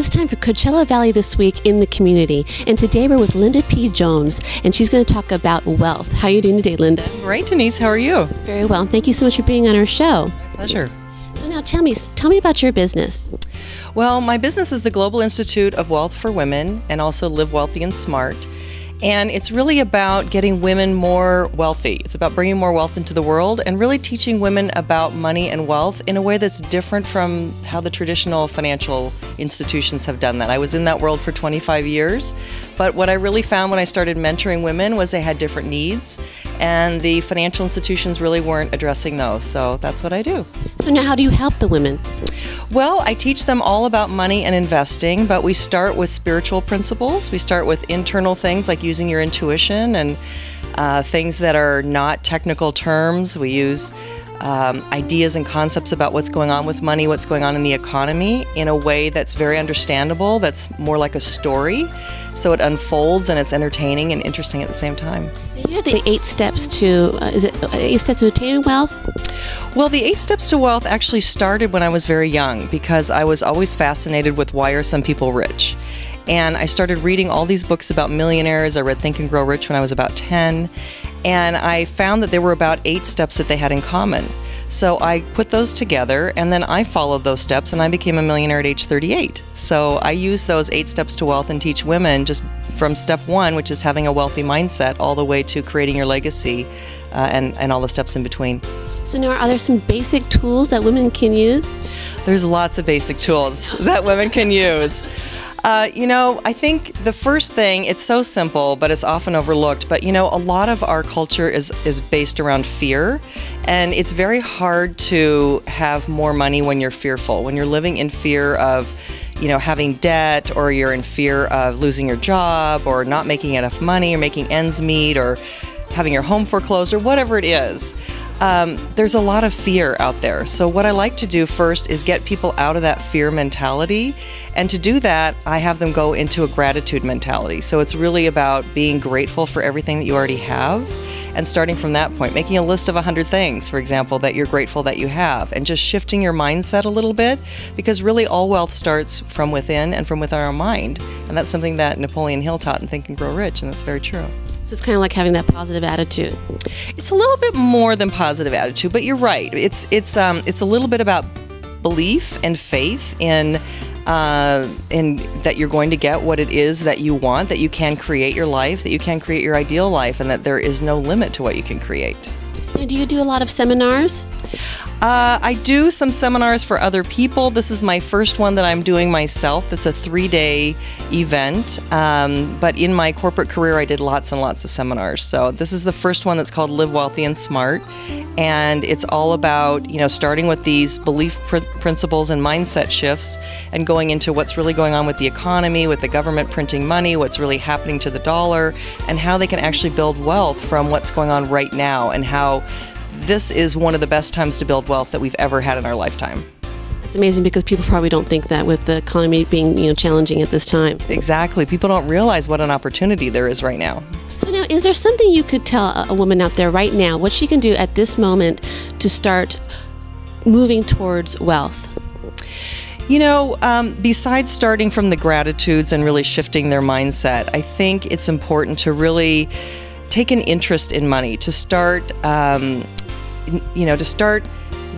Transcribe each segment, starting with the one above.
It's time for Coachella Valley This Week in the Community. And today we're with Linda P. Jones, and she's going to talk about wealth. How are you doing today, Linda? Great, Denise. How are you? Very well. Thank you so much for being on our show. My pleasure. So now tell me about your business. Well, my business is the Global Institute of Wealth for Women and also Live Wealthy and Smart. And it's really about getting women more wealthy. It's about bringing more wealth into the world and really teaching women about money and wealth in a way that's different from how the traditional financial institutions have done that. I was in that world for 25 years, but what I really found when I started mentoring women was they had different needs, and the financial institutions really weren't addressing those. So that's what I do. So now how do you help the women? Well, I teach them all about money and investing, but we start with spiritual principles. We start with internal things like using your intuition and things that are not technical terms. We use ideas and concepts about what's going on with money, what's going on in the economy in a way that's very understandable, that's more like a story. So it unfolds and it's entertaining and interesting at the same time. You have the 8 steps to, is it 8 steps to attaining wealth? Well, the 8 steps to wealth actually started when I was very young because I was always fascinated with why are some people rich. And I started reading all these books about millionaires. I read Think and Grow Rich when I was about 10. And I found that there were about 8 steps that they had in common. So I put those together, and then I followed those steps, and I became a millionaire at age 38. So I use those 8 steps to wealth and teach women just from step 1, which is having a wealthy mindset, all the way to creating your legacy and all the steps in between. So now are there some basic tools that women can use? There's lots of basic tools that women can use. I think the first thing, it's so simple, but it's often overlooked. But, a lot of our culture is based around fear. And it's very hard to have more money when you're fearful, when you're living in fear of, having debt, or you're in fear of losing your job, or not making enough money, or making ends meet, or having your home foreclosed, or whatever it is. There's a lot of fear out there. So what I like to do first is get people out of that fear mentality. And to do that, I have them go into a gratitude mentality. So it's really about being grateful for everything that you already have. And starting from that point, making a list of 100 things, for example, that you're grateful that you have. And just shifting your mindset a little bit, because really all wealth starts from within and from within our mind. And that's something that Napoleon Hill taught in Think and Grow Rich, and that's very true. So it's kind of like having that positive attitude. It's a little bit more than positive attitude, but you're right. It's a little bit about belief and faith in that you're going to get what it is that you want, that you can create your life, that you can create your ideal life, and that there is no limit to what you can create. Now, do you do a lot of seminars? I do some seminars for other people. This is my first one that I'm doing myself. It's a 3-day event. But in my corporate career, I did lots and lots of seminars. So this is the first one that's called Live Wealthy and Smart. And it's all about, starting with these belief principles and mindset shifts and going into what's really going on with the economy, with the government printing money, what's really happening to the dollar, and how they can actually build wealth from what's going on right now, and how this is one of the best times to build wealth that we've ever had in our lifetime. It's amazing because people probably don't think that with the economy being challenging at this time. Exactly. People don't realize what an opportunity there is right now. So now, is there something you could tell a woman out there right now, what she can do at this moment to start moving towards wealth? Besides starting from the gratitudes and really shifting their mindset, I think it's important to really take an interest in money, to start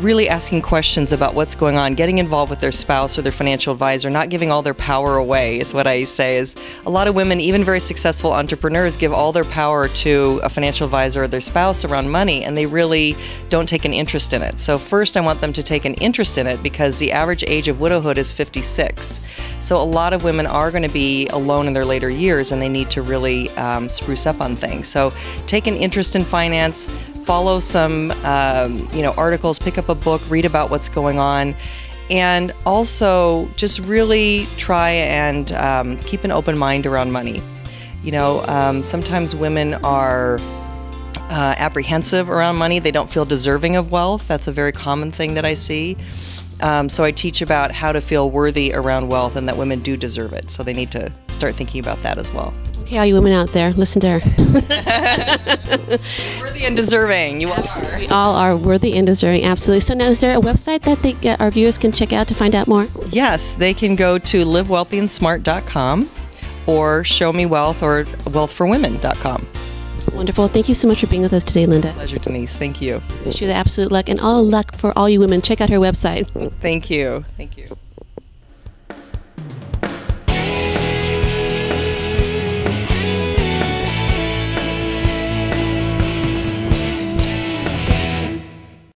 really asking questions about what's going on, getting involved with their spouse or their financial advisor, not giving all their power away is what I say. Is a lot of women, even very successful entrepreneurs, give all their power to a financial advisor or their spouse around money, and they really don't take an interest in it. So first I want them to take an interest in it, because the average age of widowhood is 56. So a lot of women are going to be alone in their later years, and they need to really spruce up on things. So take an interest in finance, follow some articles, pick up a book, read about what's going on, and also just really try and keep an open mind around money. Sometimes women are apprehensive around money. They don't feel deserving of wealth. That's a very common thing that I see. So I teach about how to feel worthy around wealth, and that women do deserve it. So they need to start thinking about that as well. Okay, all you women out there, listen to her. Worthy and deserving. You are. We all are worthy and deserving, absolutely. So now, is there a website that our viewers can check out to find out more? Yes, they can go to livewealthyandsmart.com or showmewealth or wealthforwomen.com. Wonderful. Thank you so much for being with us today, Linda. Pleasure, Denise. Thank you. Wish you the absolute luck and all luck for all you women. Check out her website. Thank you. Thank you.